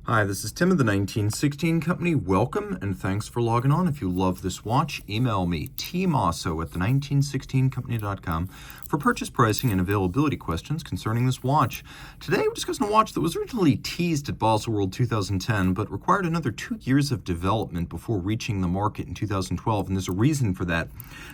Hi, this is Tim of the 1916 Company. Welcome and thanks for logging on. If you love this watch, email me, tmosso@the1916company.com for purchase pricing and availability questions concerning this watch. Today we're discussing a watch that was originally teased at Basel World 2010, but required another 2 years of development before reaching the market in 2012, and there's a reason for that.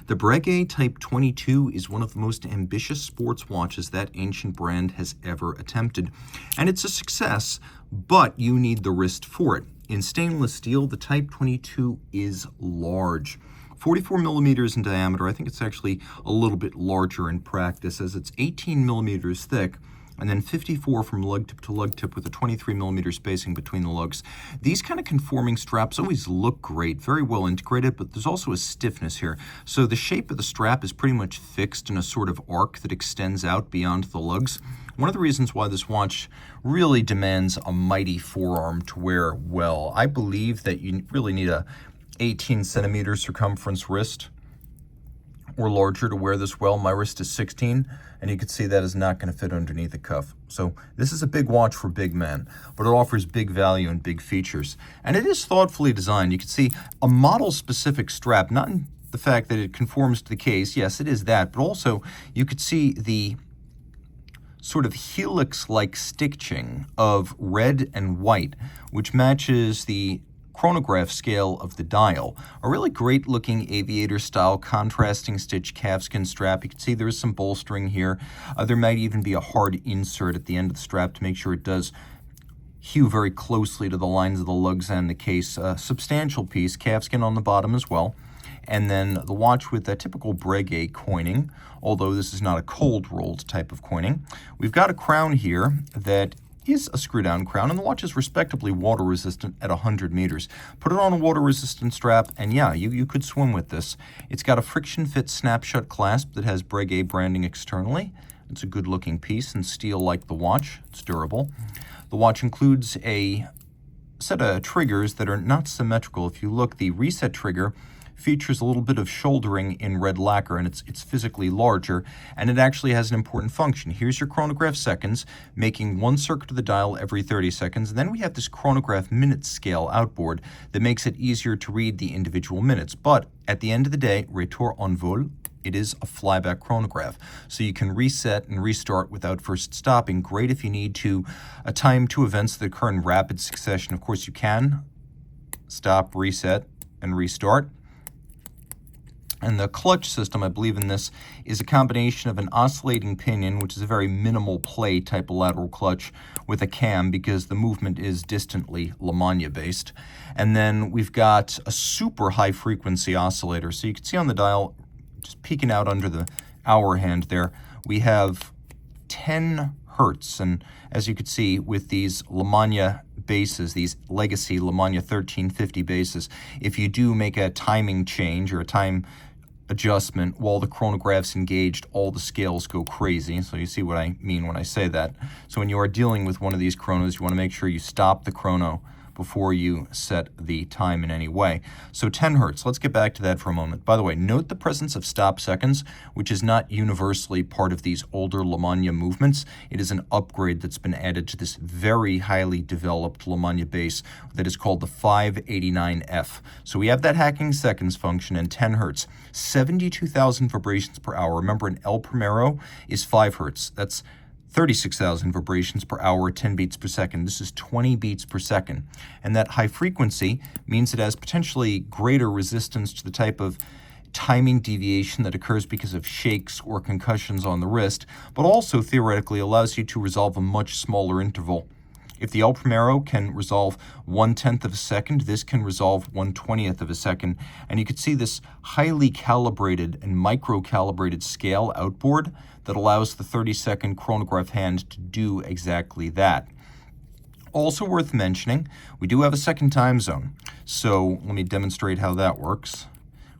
The Breguet Type 22 is one of the most ambitious sports watches that ancient brand has ever attempted, and it's a success, but you need the wrist for it. In stainless steel, the Type 22 is large. 44 millimeters in diameter. I think it's actually a little bit larger in practice, as it's 18 millimeters thick, and then 54 from lug tip to lug tip with a 23 millimeter spacing between the lugs. These kind of conforming straps always look great, very well integrated, but there's also a stiffness here. So the shape of the strap is pretty much fixed in a sort of arc that extends out beyond the lugs. One of the reasons why this watch really demands a mighty forearm to wear well. I believe that you really need a 18 centimeter circumference wrist or larger to wear this well. My wrist is 16, and you can see that is not going to fit underneath the cuff. So this is a big watch for big men, but it offers big value and big features. And it is thoughtfully designed. You can see a model-specific strap, not in the fact that it conforms to the case. Yes, it is that, but also you could see the sort of helix-like stitching of red and white, which matches the chronograph scale of the dial. A really great looking aviator style contrasting stitch calfskin strap. You can see there is some bolstering here. There might even be a hard insert at the end of the strap to make sure it does hew very closely to the lines of the lugs and the case. A substantial piece, calfskin on the bottom as well. And then the watch with a typical Breguet coining, although this is not a cold rolled type of coining. We've got a crown here that is a screw-down crown, and the watch is respectably water-resistant at 100 meters. Put it on a water-resistant strap, and yeah, you could swim with this. It's got a friction-fit snap-shut clasp that has Breguet branding externally. It's a good-looking piece and steel like the watch. It's durable. The watch includes a set of triggers that are not symmetrical. If you look, the reset trigger features a little bit of shouldering in red lacquer, and it's physically larger, and it actually has an important function. Here's your chronograph seconds, making one circuit of the dial every 30 seconds, and then we have this chronograph minute scale outboard that makes it easier to read the individual minutes. But at the end of the day, retour en vol, it is a flyback chronograph, so you can reset and restart without first stopping. Great if you need to time two events that occur in rapid succession. Of course, you can stop, reset, and restart. And the clutch system, I believe in this, is a combination of an oscillating pinion, which is a very minimal play type of lateral clutch, with a cam because the movement is distantly Lamagna based. And then we've got a super high frequency oscillator. So you can see on the dial, just peeking out under the hour hand there, we have 10 hertz. And as you can see with these Lamagna bases, these legacy Lamagna 1350 bases, if you do make a timing change or a time adjustment while the chronograph's engaged, all the scales go crazy. So you see what I mean when I say that. So when you are dealing with one of these chronos, you want to make sure you stop the chrono before you set the time in any way. So 10 hertz, let's get back to that for a moment. By the way, note the presence of stop seconds, which is not universally part of these older Lamagna movements. It is an upgrade that's been added to this very highly developed Lamagna base that is called the 589F. So we have that hacking seconds function and 10 hertz, 72,000 vibrations per hour. Remember, an El Primero is 5 hertz. That's 36,000 vibrations per hour, 10 beats per second. This is 20 beats per second. And that high frequency means it has potentially greater resistance to the type of timing deviation that occurs because of shakes or concussions on the wrist, but also theoretically allows you to resolve a much smaller interval. If the El Primero can resolve 1/10 of a second, this can resolve 1/20th of a second. And you can see this highly calibrated and micro-calibrated scale outboard that allows the 30-second chronograph hand to do exactly that. Also worth mentioning, we do have a second time zone. So let me demonstrate how that works.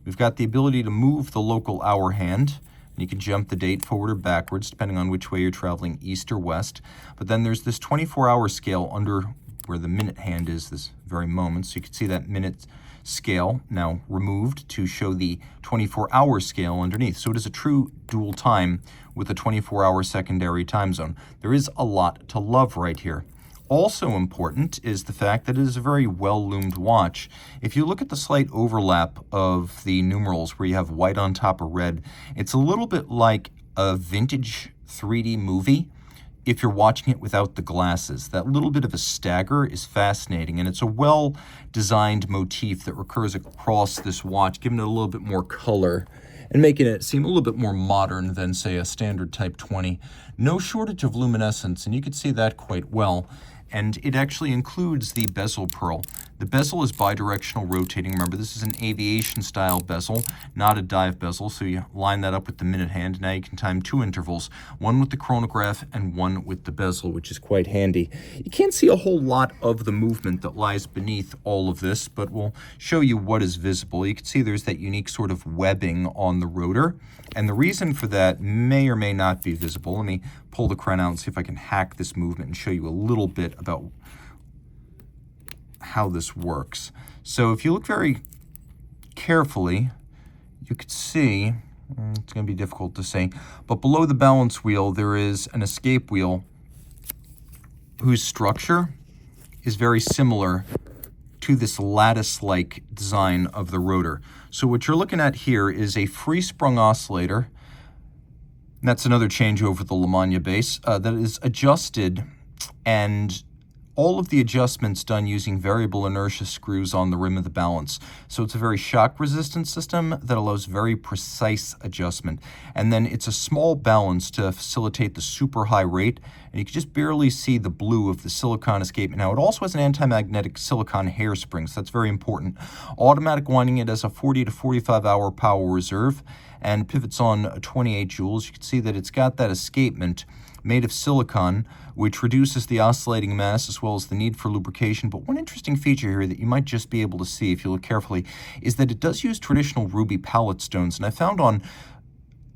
We've got the ability to move the local hour hand. You can jump the date forward or backwards, depending on which way you're traveling, east or west. But then there's this 24-hour scale under where the minute hand is this very moment. So you can see that minute scale now removed to show the 24-hour scale underneath. So it is a true dual time with a 24-hour secondary time zone. There is a lot to love right here. Also important is the fact that it is a very well-loomed watch. If you look at the slight overlap of the numerals where you have white on top of red, it's a little bit like a vintage 3D movie if you're watching it without the glasses. That little bit of a stagger is fascinating, and it's a well-designed motif that recurs across this watch, giving it a little bit more color and making it seem a little bit more modern than, say, a standard Type 20. No shortage of luminescence, and you can see that quite well. And it actually includes the bezel pearl. The bezel is bidirectional rotating. Remember, this is an aviation-style bezel, not a dive bezel, so you line that up with the minute hand. Now you can time 2 intervals, one with the chronograph and one with the bezel, which is quite handy. You can't see a whole lot of the movement that lies beneath all of this, but we'll show you what is visible. You can see there's that unique sort of webbing on the rotor, and the reason for that may or may not be visible. Let me pull the crown out and see if I can hack this movement and show you a little bit about how this works. So if you look very carefully, you could see, it's going to be difficult to say, but below the balance wheel there is an escape wheel whose structure is very similar to this lattice-like design of the rotor. So what you're looking at here is a free-sprung oscillator. And that's another change over the Lamagna base that is adjusted, and all of the adjustments done using variable inertia screws on the rim of the balance. So it's a very shock-resistant system that allows very precise adjustment. And then it's a small balance to facilitate the super high rate, and you can just barely see the blue of the silicon escapement. Now, it also has an anti-magnetic silicon hairspring, so that's very important. Automatic winding, it has a 40 to 45 hour power reserve, and pivots on 28 joules. You can see that it's got that escapement made of silicon, which reduces the oscillating mass as well as the need for lubrication. But one interesting feature here that you might just be able to see if you look carefully is that it does use traditional ruby pallet stones. And I found on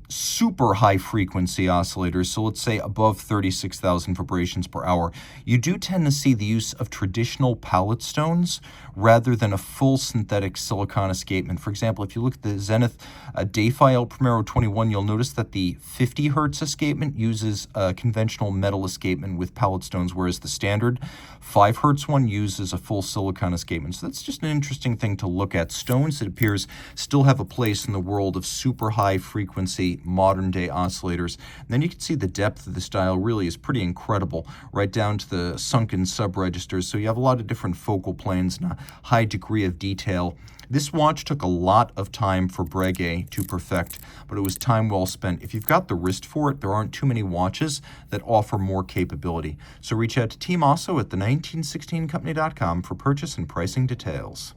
super high frequency oscillators, so let's say above 36,000 vibrations per hour, you do tend to see the use of traditional pallet stones rather than a full synthetic silicon escapement. For example, if you look at the Zenith Dayfi El Primero 21, you'll notice that the 50 hertz escapement uses a conventional metal escapement with pallet stones, whereas the standard 5 hertz one uses a full silicon escapement. So that's just an interesting thing to look at. Stones, it appears, still have a place in the world of super high frequency modern day oscillators. And then you can see the depth of this dial really is pretty incredible, right down to the sunken sub-registers. So you have a lot of different focal planes and a high degree of detail. This watch took a lot of time for Breguet to perfect, but it was time well spent. If you've got the wrist for it, there aren't too many watches that offer more capability. So reach out to Team Mosso at the 1916company.com for purchase and pricing details.